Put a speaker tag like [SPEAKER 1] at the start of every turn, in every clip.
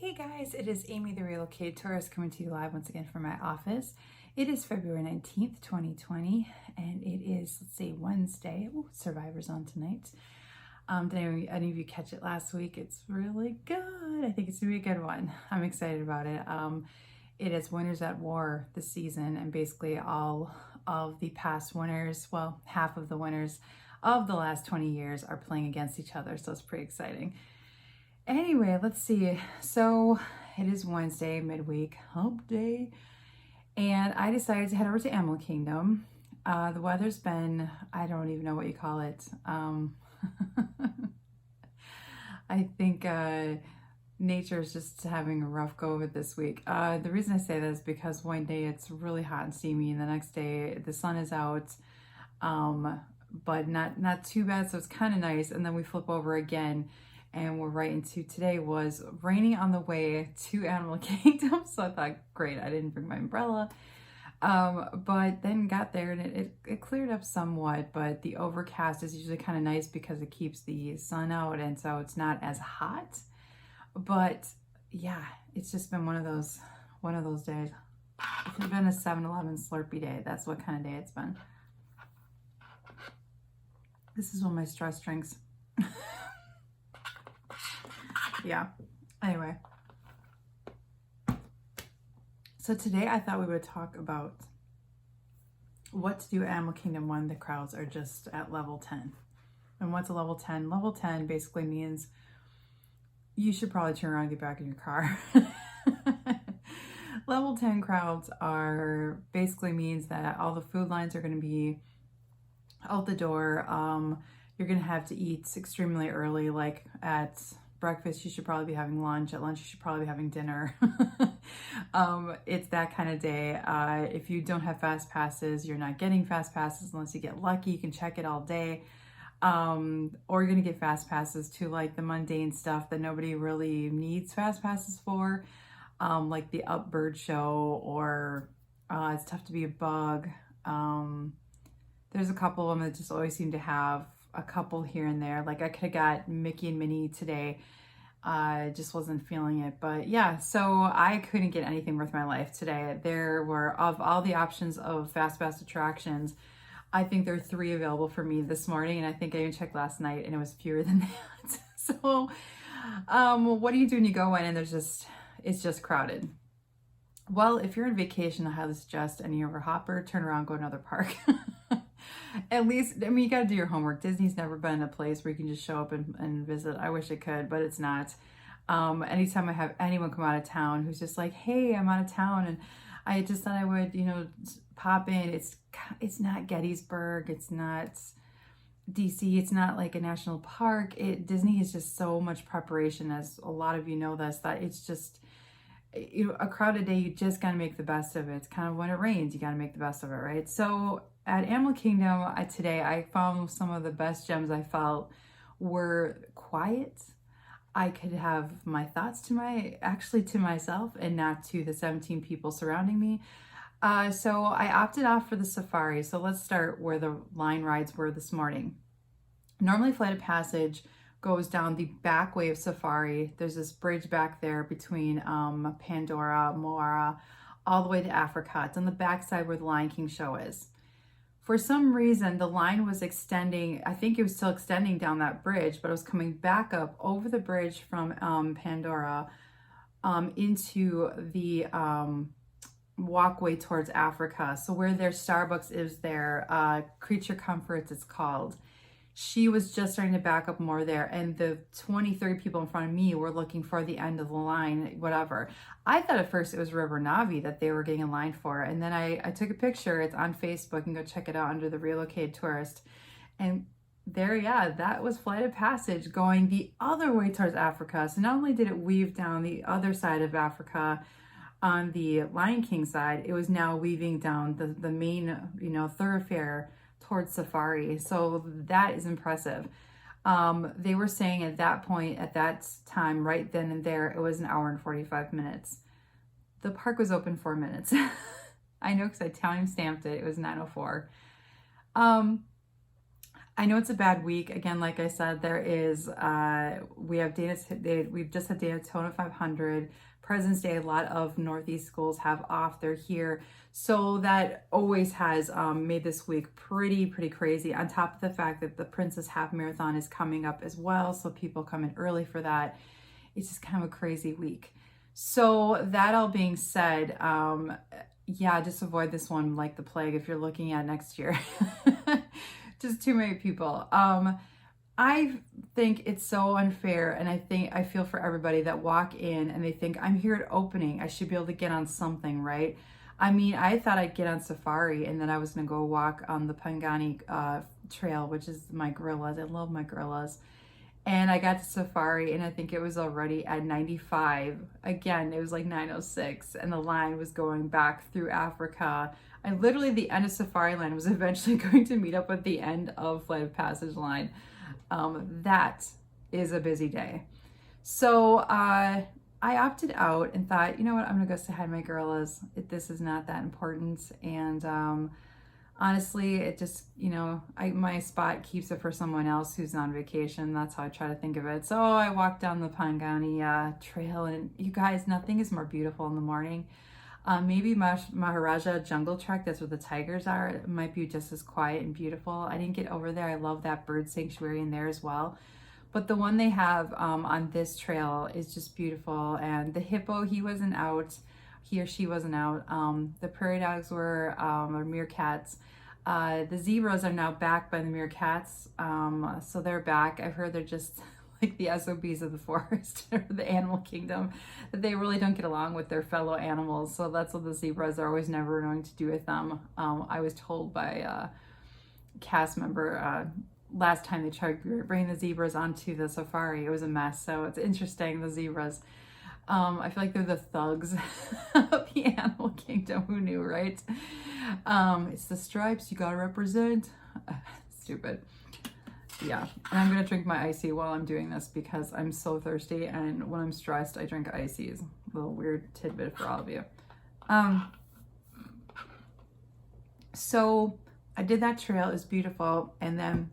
[SPEAKER 1] Hey guys, it is Amy the Relocated Tourist coming to you live once again from my office. It is February 19th, 2020, and it is, let's see, Wednesday. Ooh, Survivor's on tonight. Did any of you catch it last week? It's really good. I think it's gonna be a good one. I'm excited about it. It is Winners at War this season, and basically all of the past winners, well, half of the winners of the last 20 years are playing against each other, so it's pretty exciting. Anyway, let's see. So it is Wednesday, midweek, hump day, and I decided to head over to Animal Kingdom. The weather's been, I don't even know what you call it. I think nature is just having a rough go of it this week. The reason I say that is because one day it's really hot and steamy, and the next day the sun is out, but not too bad, so it's kind of nice. And then we flip over again, and we're right into today was raining on the way to Animal Kingdom. So I thought, great, I didn't bring my umbrella. But then got there and it cleared up somewhat, but the overcast is usually kind of nice because it keeps the sun out, and so it's not as hot. But yeah, it's just been one of those days. It's been a 7-Eleven Slurpee day. That's what kind of day it's been. This is one of my stress drinks. Yeah, anyway. So today I thought we would talk about what to do at Animal Kingdom when the crowds are just at level 10. And what's a level 10? Level 10 basically means you should probably turn around and get back in your car. Level 10 crowds are basically means that all the food lines are going to be out the door. You're going to have to eat extremely early, like at breakfast you should probably be having lunch. At lunch you should probably be having dinner. It's that kind of day. If you don't have fast passes, you're not getting fast passes unless you get lucky. You can check it all day. Or you're gonna get fast passes to like the mundane stuff that nobody really needs fast passes for, like the Up Bird Show, or It's Tough to Be a Bug. There's a couple of them that just always seem to have a couple here and there. Like I could have got Mickey and Minnie today. Just wasn't feeling it. But yeah, so I couldn't get anything worth my life today. There were, of all the options of fast pass attractions, I think there are 3 available for me this morning, and I think I even checked last night and it was fewer than that. So what do you do when you go in and it's just crowded? Well, if you're on vacation, I highly suggest, and you're a hopper, turn around, go to another park. At least, I mean, you got to do your homework. Disney's never been a place where you can just show up and visit. I wish it could, but it's not. Anytime I have anyone come out of town who's just like, hey, I'm out of town, and I just thought I would, pop in. It's not Gettysburg. It's not DC. It's not like a national park. Disney is just so much preparation, as a lot of you know this, that it's just, a crowded day, you just got to make the best of it. It's kind of when it rains, you got to make the best of it, right? So at Animal Kingdom today, I found some of the best gems I felt were quiet. I could have my thoughts to myself and not to the 17 people surrounding me. So I opted off for the safari. So let's start where the line rides were this morning. Normally Flight of Passage goes down the back way of safari. There's this bridge back there between Pandora, Moara, all the way to Africa. It's on the back side where the Lion King show is. For some reason, the line was extending. I think it was still extending down that bridge, but it was coming back up over the bridge from Pandora into the walkway towards Africa. So where their Starbucks is there, Creature Comforts it's called. She was just starting to back up more there, and the 20, 30 people in front of me were looking for the end of the line, whatever. I thought at first it was River Navi that they were getting in line for, and then I took a picture. It's on Facebook, and go check it out under the Relocated Tourist. And there, yeah, that was Flight of Passage going the other way towards Africa. So not only did it weave down the other side of Africa on the Lion King side, it was now weaving down the main, thoroughfare towards safari. So that is impressive. They were saying at that point, at that time, right then and there, it was 1 hour and 45 minutes. The park was open 4 minutes. I know because I time stamped it. It was 9:04. I know it's a bad week. Again, like I said, there is, we've just had Daytona 500, President's Day. A lot of Northeast schools have off. They're here. So that always has made this week pretty crazy. On top of the fact that the Princess Half Marathon is coming up as well. So people come in early for that. It's just kind of a crazy week. So that all being said, yeah, just avoid this one like the plague if you're looking at next year. Just too many people. I think it's so unfair, and I feel for everybody that walk in and they think, I'm here at opening, I should be able to get on something, right? I mean, I thought I'd get on safari and then I was gonna go walk on the Pangani trail, which is my gorillas. I love my gorillas. And I got to safari and I think it was already at 95. Again, it was like 9:06 and the line was going back through Africa. I literally, the end of safari line was eventually going to meet up with the end of flight of passage line. That is a busy day. So I opted out and thought, you know what, I'm gonna go say hi to my gorillas. This is not that important. And honestly, it just, my spot keeps it for someone else who's on vacation. That's how I try to think of it. So I walked down the Pangani trail, and you guys, nothing is more beautiful in the morning. Maybe Maharaja Jungle Trek, that's where the tigers are. It might be just as quiet and beautiful. I didn't get over there. I love that bird sanctuary in there as well. But the one they have on this trail is just beautiful. And the hippo, he wasn't out. He or she wasn't out. The prairie dogs were, or meerkats. The zebras are now back by the meerkats. So they're back. I've heard they're just like the SOBs of the forest or the animal kingdom, that they really don't get along with their fellow animals. So that's what the zebras are always never going to do with them. I was told by a cast member last time they tried bringing the zebras onto the safari, it was a mess. So it's interesting, the zebras. I feel like they're the thugs of the animal kingdom. Who knew, right? It's the stripes you gotta represent. Stupid. Yeah, and I'm gonna drink my icy while I'm doing this because I'm so thirsty, and when I'm stressed, I drink ices. A little weird tidbit for all of you. So I did that trail, it was beautiful, and then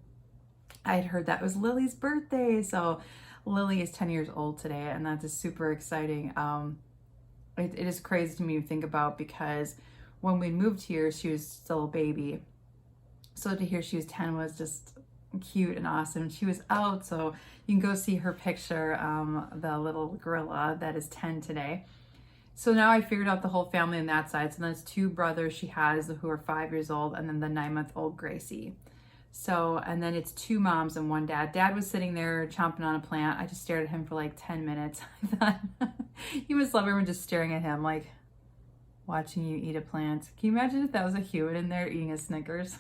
[SPEAKER 1] I had heard that was Lily's birthday, so Lily is 10 years old today, and that's just super exciting. It is crazy to me to think about, because when we moved here, she was still a baby. So to hear she was 10 was just cute and awesome. She was out, so you can go see her picture, the little gorilla that is 10 today. So now I figured out the whole family on that side. So there's 2 brothers she has who are 5 years old, and then the 9-month-old Gracie. So, and then it's 2 moms and 1 dad. Dad was sitting there chomping on a plant. I just stared at him for like 10 minutes. I thought, you must love everyone just staring at him, like watching you eat a plant. Can you imagine if that was a human in there eating a Snickers?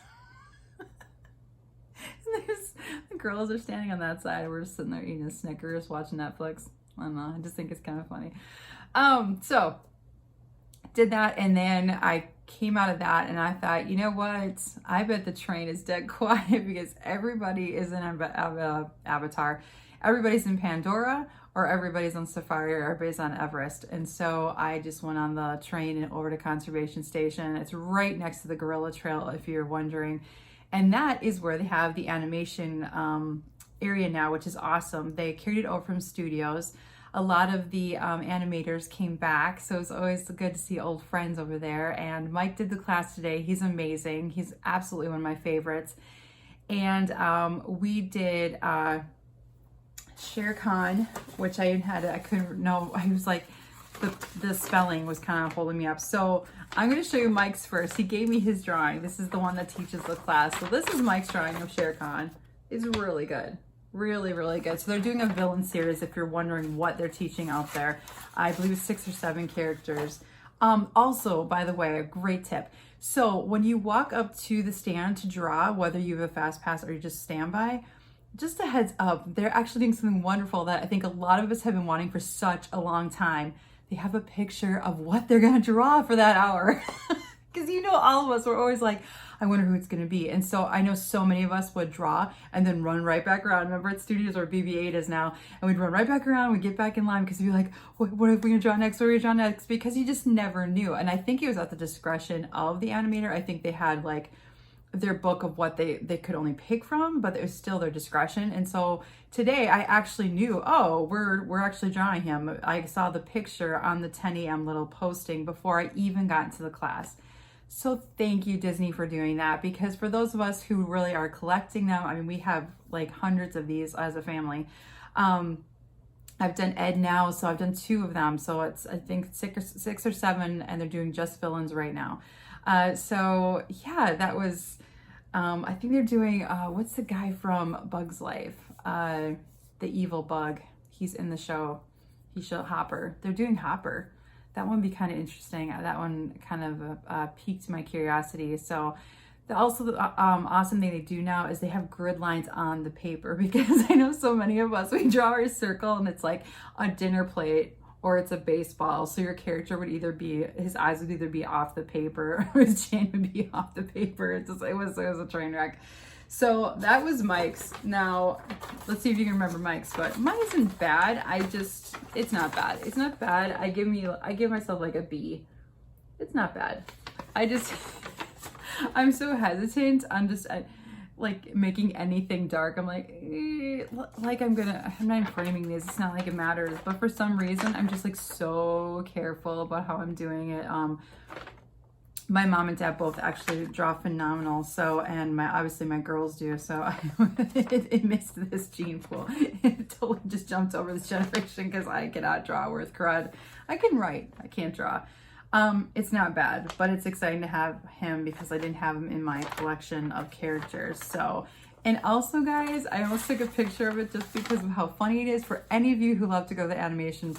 [SPEAKER 1] The girls are standing on that side. We're just sitting there eating a Snickers, watching Netflix. I don't know. I just think it's kind of funny. So did that, and then I came out of that and I thought, you know what? I bet the train is dead quiet because everybody is in Avatar. Everybody's in Pandora, or everybody's on Safari, or everybody's on Everest. And so I just went on the train and over to Conservation Station. It's right next to the Gorilla Trail, if you're wondering. And that is where they have the animation area now, which is awesome. They carried it over from studios. A lot of the animators came back, so it's always good to see old friends over there. And Mike did the class today. He's amazing. He's absolutely one of my favorites. And we did Shere Khan, which I couldn't know. I was like, the spelling was kind of holding me up. So I'm going to show you Mike's first. He gave me his drawing. This is the one that teaches the class. So this is Mike's drawing of Shere Khan. It's really good. Really, really good. So they're doing a villain series, if you're wondering what they're teaching out there. I believe it's 6 or 7 characters. Also, by the way, a great tip. So when you walk up to the stand to draw, whether you have a fast pass or you just stand by, just a heads up, they're actually doing something wonderful that I think a lot of us have been wanting for such a long time. They have a picture of what they're going to draw for that hour. Because all of us were always like, I wonder who it's going to be. And so I know so many of us would draw and then run right back around. Remember at studios, or BB8 is now, and we'd run right back around, we'd get back in line because we'd be like, what are we going to draw next? What are we going to draw next? Because you just never knew. And I think it was at the discretion of the animator. I think they had like their book of what they could only pick from, but it was still their discretion. And so today I actually knew, oh, we're actually drawing him. I saw the picture on the 10 a.m. little posting before I even got into the class. So thank you, Disney, for doing that, because for those of us who really are collecting them, I mean, we have like hundreds of these as a family. I've done Ed now, so I've done 2 of them. So it's, I think, 6 or 7, and they're doing just villains right now. So yeah, that was, I think they're doing, what's the guy from Bug's Life? The evil bug. He's in the show. He showed Hopper. They're doing Hopper. That one would be kind of interesting. That one kind of piqued my curiosity. So the awesome thing they do now is they have grid lines on the paper, because I know so many of us, we draw our circle and it's like a dinner plate or it's a baseball. So your character would either be, his eyes would either be off the paper or his chin would be off the paper. It was a train wreck. So that was Mike's. Now, let's see if you can remember Mike's, but mine isn't bad. It's not bad. It's not bad. I give myself like a B. It's not bad. I'm so hesitant. Like making anything dark. I'm like, I'm not framing these. It's not like it matters, but for some reason, I'm just like so careful about how I'm doing it. My mom and dad both actually draw phenomenal. So, and obviously my girls do. So it missed this gene pool. It totally just jumped over this generation, because I cannot draw worth crud. I can write, I can't draw. It's not bad, but it's exciting to have him because I didn't have him in my collection of characters. So, and also guys, I almost took a picture of it just because of how funny it is. For any of you who love to go to the animation,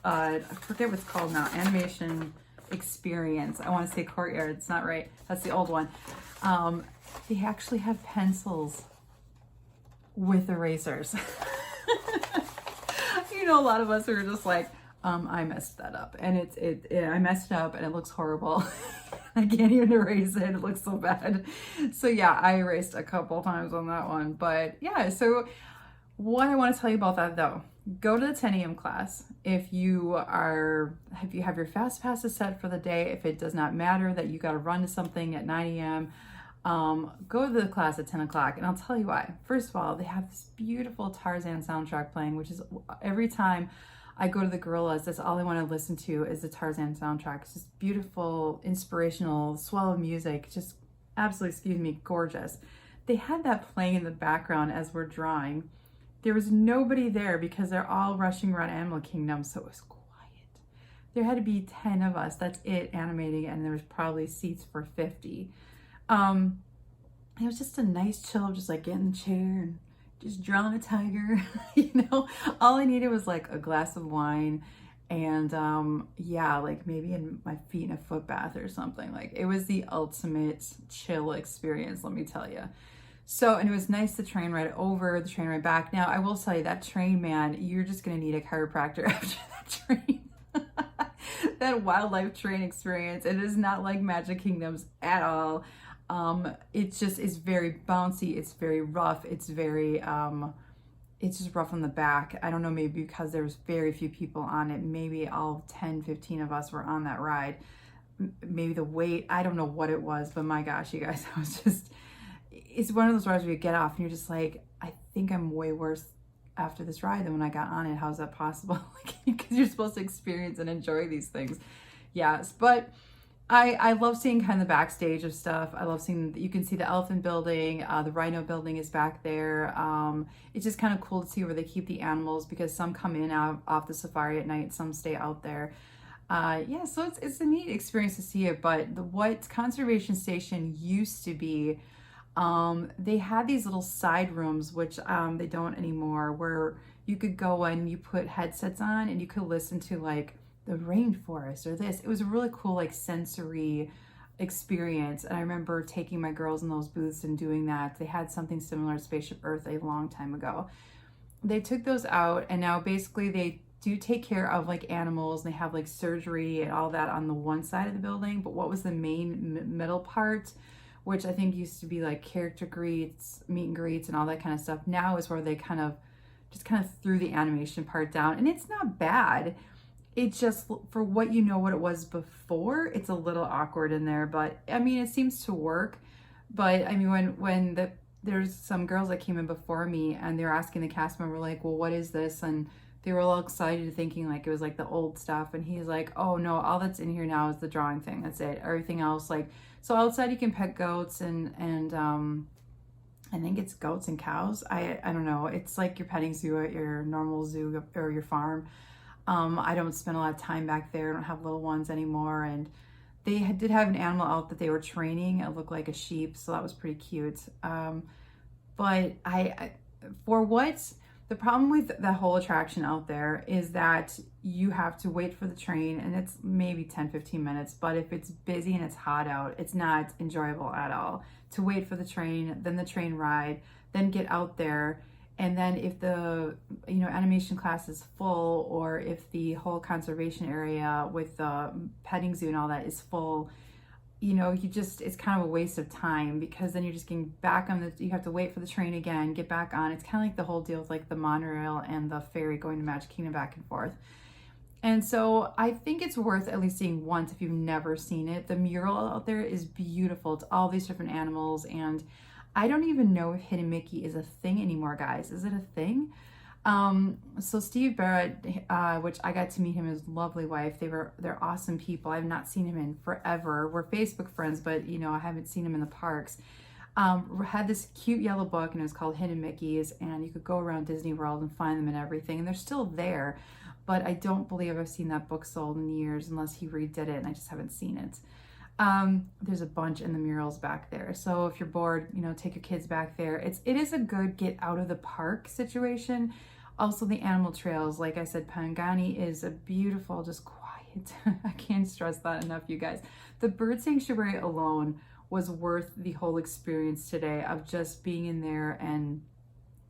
[SPEAKER 1] I forget what's called now, animation experience. I want to say Courtyard. It's not right. That's the old one. They actually have pencils with erasers. You know, a lot of us are just like, I messed that up, and I messed it up and it looks horrible. I can't even erase it. It looks so bad. So yeah, I erased a couple times on that one, but yeah. So what I want to tell you about that though, go to the 10 a.m. class. If you have your fast passes set for the day, if it does not matter that you got to run to something at 9 a.m., go to the class at 10 o'clock, and I'll tell you why. First of all, they have this beautiful Tarzan soundtrack playing, which is every time I go to the Gorillas, that's all I want to listen to is the Tarzan soundtrack. It's just beautiful, inspirational, swell of music, just absolutely, gorgeous. They had that playing in the background as we're drawing. There was nobody there because they're all rushing around Animal Kingdom, so it was quiet. There had to be 10 of us, that's it, animating, and there was probably seats for 50. It was just a nice chill, just like get in the chair and just drawing a tiger. You know, all I needed was like a glass of wine and yeah, like maybe in my feet in a foot bath or something. Like it was the ultimate chill experience, let me tell you. So, and it was nice, the train ride over, the train ride back. Now I will tell you, that train, man, you're just gonna need a chiropractor after that train. That wildlife train experience, it is not like Magic Kingdoms at all. It just is very bouncy, it's very rough, it's just rough on the back. I don't know, maybe because there's very few people on it, maybe all 10, 15 of us were on that ride. Maybe the weight, I don't know what it was, but my gosh, you guys, I was just, it's one of those rides where you get off and you're just like, I think I'm way worse after this ride than when I got on it. How's that possible? Because you're supposed to experience and enjoy these things. Yes, but I love seeing kind of the backstage of stuff. I love seeing, you can see the elephant building, the rhino building is back there. It's just kind of cool to see where they keep the animals, because some come in out off the safari at night, some stay out there. Yeah, so it's a neat experience to see it. But what Conservation Station used to be, they had these little side rooms, which they don't anymore, where you could go and you put headsets on and you could listen to like the rainforest or this. It was a really cool like sensory experience. And I remember taking my girls in those booths and doing that. They had something similar to Spaceship Earth a long time ago. They took those out, and now basically they do take care of like animals, and they have like surgery and all that on the one side of the building. But what was the main middle part, which I think used to be like character greets, meet and greets, and all that kind of stuff, now is where they kind of threw the animation part down. And it's not bad. It just, for what you know what it was before, it's a little awkward in there. But I mean, it seems to work. But I mean, there's some girls that came in before me and they were asking the cast member like, well, what is this? And they were all excited thinking like it was like the old stuff. And he's like, oh no, all that's in here now is the drawing thing. That's it. Everything else, like, so outside you can pet goats and I think it's goats and cows. I don't know. It's like your petting zoo at your normal zoo or your farm. I don't spend a lot of time back there. I don't have little ones anymore. And they did have an animal out that they were training. It looked like a sheep, so that was pretty cute. But for what, the problem with the whole attraction out there is that you have to wait for the train, and it's maybe 10-15 minutes, but if it's busy and it's hot out, it's not enjoyable at all. To wait for the train, then the train ride, then get out there, and then if the animation class is full, or if the whole conservation area with the petting zoo and all that is full, it's kind of a waste of time, because then you're just getting back on you have to wait for the train again, get back on. It's kind of like the whole deal with like the monorail and the ferry going to Magic Kingdom back and forth. And so I think it's worth at least seeing once if you've never seen it. The mural out there is beautiful. It's all these different animals, and I don't even know if Hidden Mickey is a thing anymore, guys. Is it a thing? So Steve Barrett, which I got to meet him, his lovely wife, they're awesome people. I've not seen him in forever. We're Facebook friends, but I haven't seen him in the parks. Had this cute yellow book, and it was called Hidden Mickeys, and you could go around Disney World and find them and everything, and they're still there, but I don't believe I've seen that book sold in years unless he redid it, and I just haven't seen it. There's a bunch in the murals back there, so if you're bored, take your kids back there. It is a good get out of the park situation. Also, the animal trails, like I said, Pangani is a beautiful, just quiet. I can't stress that enough, you guys. The bird sanctuary alone was worth the whole experience today of just being in there and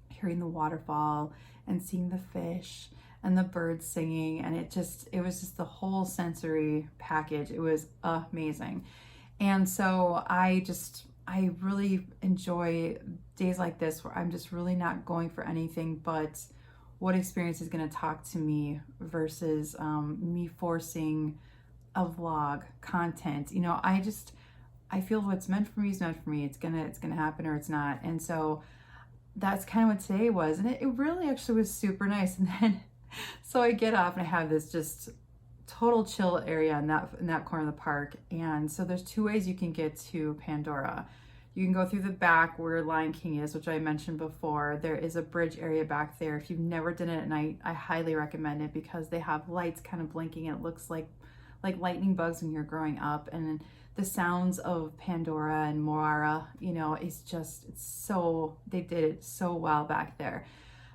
[SPEAKER 1] hearing the waterfall and seeing the fish and the birds singing, and it was just the whole sensory package. It was amazing. And so I really enjoy days like this where I'm just really not going for anything but what experience is going to talk to me versus me forcing a vlog content. I feel what's meant for me is meant for me. It's gonna happen or it's not. And so that's kind of what today was, and it really actually was super nice. And then so I get off and I have this just total chill area in that corner of the park. And so there's two ways you can get to Pandora. You can go through the back where Lion King is, which I mentioned before. There is a bridge area back there. If you've never done it at night, I highly recommend it, because they have lights kind of blinking, and it looks like lightning bugs when you're growing up. And the sounds of Pandora and Moara, they did it so well back there.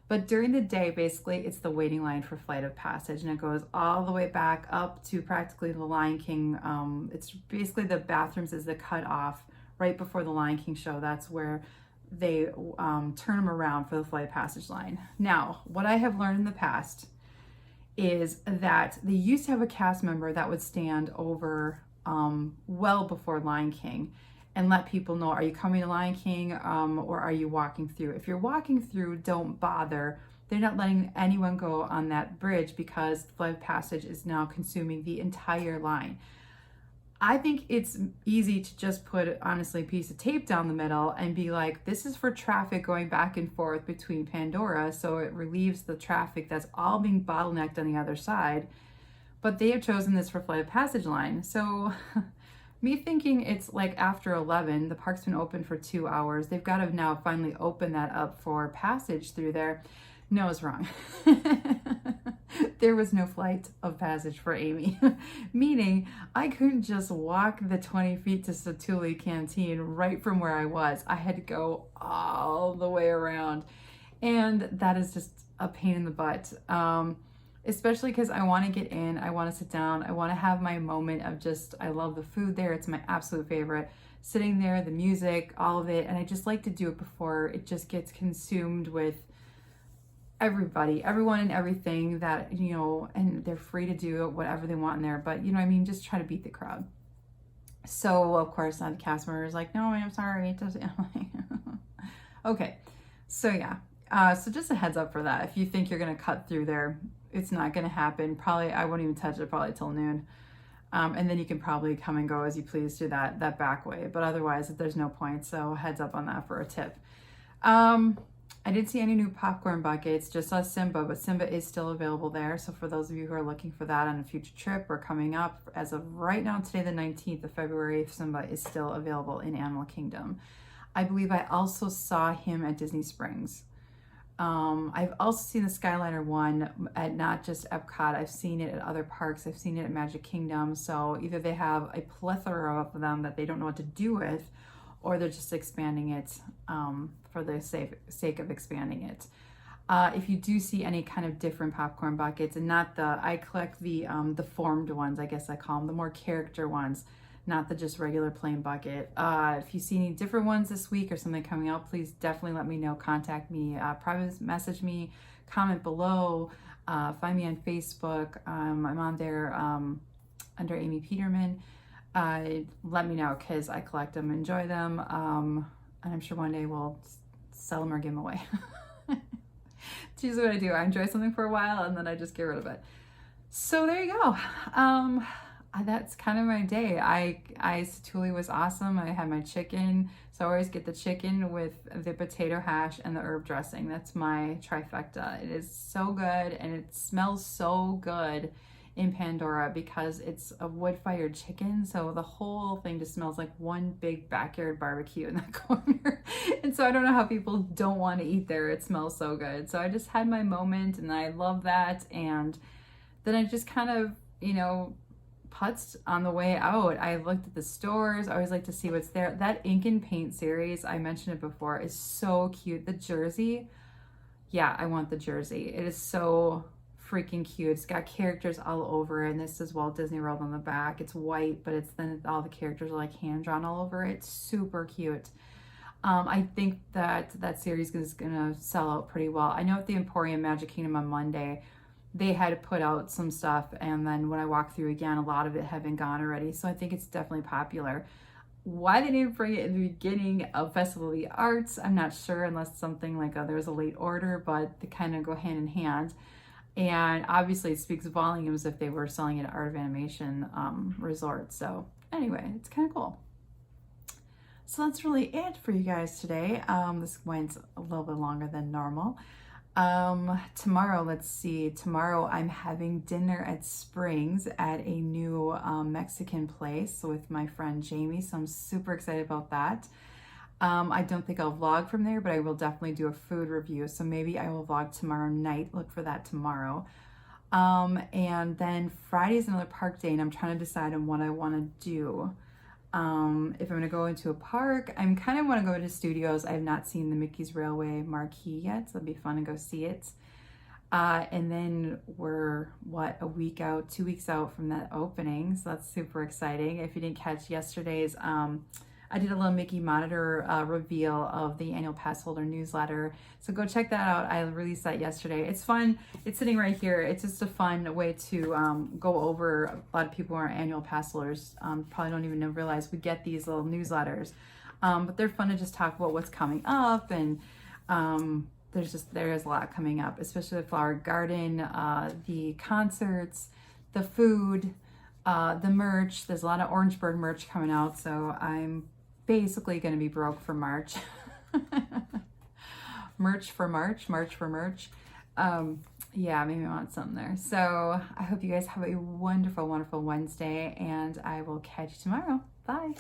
[SPEAKER 1] But during the day, basically, it's the waiting line for Flight of Passage, and it goes all the way back up to practically the Lion King. It's basically the bathrooms is the cutoff right before the Lion King show. That's where they turn them around for the Flight of Passage line. Now, what I have learned in the past is that they used to have a cast member that would stand over well before Lion King and let people know, are you coming to Lion King or are you walking through? If you're walking through, don't bother. They're not letting anyone go on that bridge because the Flight of Passage is now consuming the entire line. I think it's easy to just put, honestly, a piece of tape down the middle and be like, this is for traffic going back and forth between Pandora, so it relieves the traffic that's all being bottlenecked on the other side. But they have chosen this for Flight of Passage line. So me thinking it's like after 11, the park's been open for 2 hours. They've got to now finally open that up for passage through there. No, it's wrong. There was no Flight of Passage for Amy, meaning I couldn't just walk the 20 feet to Satuli Canteen right from where I was. I had to go all the way around, and that is just a pain in the butt. Especially because I want to get in, I want to sit down, I want to have my moment of just, I love the food there, it's my absolute favorite. Sitting there, the music, all of it, and I just like to do it before it just gets consumed with everyone and everything that, and they're free to do whatever they want in there, but just try to beat the crowd. So of course now the cast member is like, no, I'm sorry, it doesn't. Okay, so yeah, so just a heads up for that. If you think you're gonna cut through there, it's not gonna happen. Probably I won't even touch it probably till noon. And then you can probably come and go as you please through that back way. But otherwise, there's no point. So heads up on that for a tip. I didn't see any new popcorn buckets, just saw Simba, but Simba is still available there. So for those of you who are looking for that on a future trip or coming up, as of right now, today, the 19th of February, Simba is still available in Animal Kingdom. I believe I also saw him at Disney Springs. I've also seen the Skyliner one at not just Epcot. I've seen it at other parks. I've seen it at Magic Kingdom. So either they have a plethora of them that they don't know what to do with, or they're just expanding it for the sake of expanding it. If you do see any kind of different popcorn buckets, and not I collect the formed ones, I guess I call them, the more character ones, not the just regular plain bucket. If you see any different ones this week or something coming out, please definitely let me know. Contact me, private message me, comment below, find me on Facebook. I'm on there under Amy Peterman. Let me know, because I collect them, enjoy them, and I'm sure one day we'll sell them or give them away. It's usually what I do. I enjoy something for a while and then I just get rid of it. So there you go. That's kind of my day. Satuli was awesome. I had my chicken, so I always get the chicken with the potato hash and the herb dressing. That's my trifecta. It is so good, and it smells so good in Pandora because it's a wood-fired chicken, so the whole thing just smells like one big backyard barbecue in that corner. And so I don't know how people don't want to eat there. It smells so good. So I just had my moment, and I love that. And then I just kind of, putzed on the way out. I looked at the stores. I always like to see what's there. That ink and paint series, I mentioned it before, is so cute. The jersey, yeah, I want the jersey. It is so freaking cute. It's got characters all over it, and this is Walt Disney World on the back. It's white, but it's then all the characters are like hand drawn all over it. It's super cute. I think that series is gonna sell out pretty well. I know at the Emporium Magic Kingdom on Monday, they had to put out some stuff, and then when I walked through again, a lot of it had been gone already. So I think it's definitely popular. Why they didn't bring it in the beginning of Festival of the Arts, I'm not sure, unless something like there was a late order, but they kind of go hand in hand. And obviously it speaks volumes if they were selling it at Art of Animation Resort. So anyway, it's kind of cool. So that's really it for you guys today. This went a little bit longer than normal. Tomorrow, let's see. Tomorrow I'm having dinner at Springs at a new Mexican place with my friend Jamie. So I'm super excited about that. I don't think I'll vlog from there, but I will definitely do a food review. So maybe I will vlog tomorrow night. Look for that tomorrow. And then Friday is another park day, and I'm trying to decide on what I want to do. If I'm going to go into a park, I kind of want to go to studios. I have not seen the Mickey's Railway marquee yet, so it'll be fun to go see it. And then we're, a week out, 2 weeks out from that opening, so that's super exciting. If you didn't catch yesterday's, I did a little Mickey Monitor reveal of the annual pass holder newsletter. So go check that out. I released that yesterday. It's fun. It's sitting right here. It's just a fun way to go over. A lot of people who are annual pass holders probably don't even realize we get these little newsletters. But they're fun to just talk about what's coming up. And there is a lot coming up, especially the Flower Garden, the concerts, the food, the merch. There's a lot of Orangeburg merch coming out. So I'm basically going to be broke for March. Merch for March. Yeah, maybe I want something there. So I hope you guys have a wonderful, wonderful Wednesday, and I will catch you tomorrow. Bye.